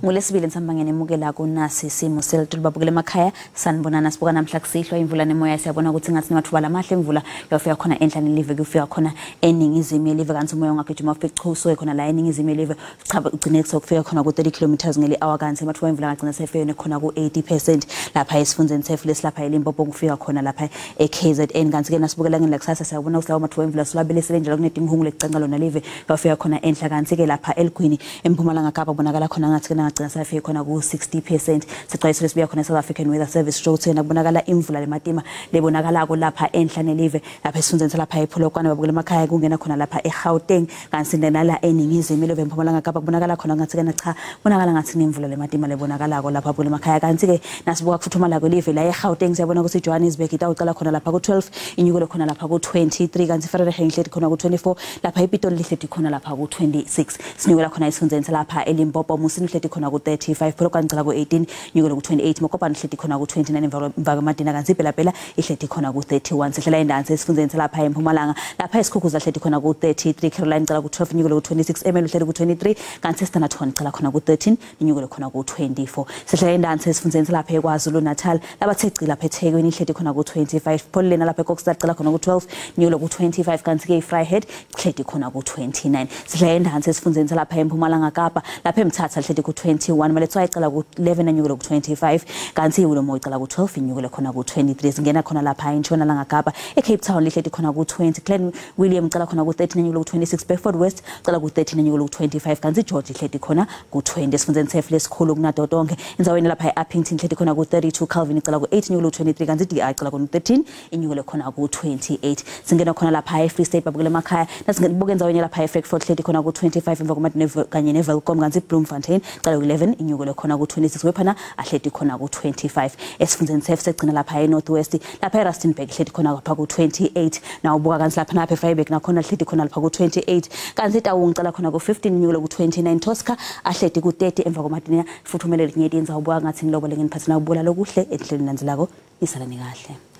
ngolesibili nisambangene emukela kunasi Simo selitulu babukele emakhaya sanibonana sibuka namhla kusihlwa imvula nemoya siyabona ukuthi ngathi nimathuba lamahle imvula yofika khona enhlane live kufika khona eningizimu live kanti umoya ungagijima ufike chuso khona la eningizimu live chaba ugcine kusokufika khona ku 30 km ngeli hour kanti emathuba imvula ngagcina sefene khona ku 80% lapha esifundzeni sefulesi lapha eLimpopo kufika khona lapha eKZN kanti ke nasibukela ngela kusasa siyabona ukuthi lawo mathuba imvula solabelesele njalo kunedingungu lecenga lona live yofika khona enhla kanti ke lapha eLgwini eMpumalanga Kapa bonakala khona ngathi ngagcina safike khona ku 60%. Sixwayiso lesibuya khona South African Weather Service shokuthi nakubonakala imvula lematima lebonakala ko lapha enhlane live lapha esifundzeni lapha ePholokwane babukela emakhaya kungena khona lapha eGauteng kanti nala eningizimu live eMpumalanga Kapa bonakala khona ngathi cha bonakala ngathi imvula lematima lebonakala ko lapha babukela emakhaya kanti ke nasibuka kufuthuma la kwelive la eGauteng siyabona ukuthi Johannesburg itawucala khona lapha ku 12 inyuko khona lapha ku 23 kanti Vereeniging lihleti khona ku 24 lapha ePitoli lihleti khona lapha ku 26 sinyukela khona esifundzeni lapha eLimpopo Musini lihleti khona ku 35 Polokwane ngicela ku 18 nyuko ku 28 Mokopane lihleti khona ku 29 emva Madina kanti phela ihleti khona ku 31 sihlela indansi esifundzeni lapha eMpumalanga lapha esikhukhuza lihleti khona ku 33 Caroline ngicela ku 12 nyuko ku 26 Emelo lihleti ku 23 kanti Standerton ngicela khona ku 13 nyuko khona ku 24 sihlela indansi esifundzeni lapha eKwaZulu Natal labatheci lapha eThekwini lihleti khona ku 25 Polena lapha eKokstad ngicela khona ku 12 nyuko ku 25 kanti ke iFryhead lihleti khona ku 29 sihlela indansi esifundzeni lapha eMpumalanga Kapa lapha eMthatha lihleti ku 21 malethwa icala ku 11 nyuko ku 25 kanti iWulomo icala ku 12 nyuko khona ku 23 singena khona lapha eNtshonalanga Kapa eCape Town lihleti khona ku 20 Glen William icala khona ku 13 nyuko ku 26 Bedford West icala ku 13 nyuko ku 25 kanti George lihleti khona ku 20 esifundzeni sefu lesikhulu kunato tonke indzaweni lapha eUppington lihleti khona ku 32 Calvin icala ku 8 nyuko ku 23 kanti DI icala ku 13 inyuko khona ku 28 singena khona lapha eFree State babukela emakhaya nasingebuka indzaweni lapha eFrankfurt lihleti khona ku 25 emva komadine kanye neVelcom kanti Bloemfontein icala ku 11 inyuko khona ku 26 wephana ahleti khona ku 25 esifundzeni sefu segcina lapha eNorthwest lapha eRustenburg lihleti khona lapha ku 28 nawubuka kanti lapha napha eVryburg nakhona lihleti khona lapha ku 28 kanti Taung ngicala khona ku 15 inyuko ku 29 Tosca ahleti ku 30 emva komadine futhi umele linyeti indzawo ubuka ngathi ngilobo lengeni phathina ubula lokuhle ehlelweni nanzilako isalani kahle.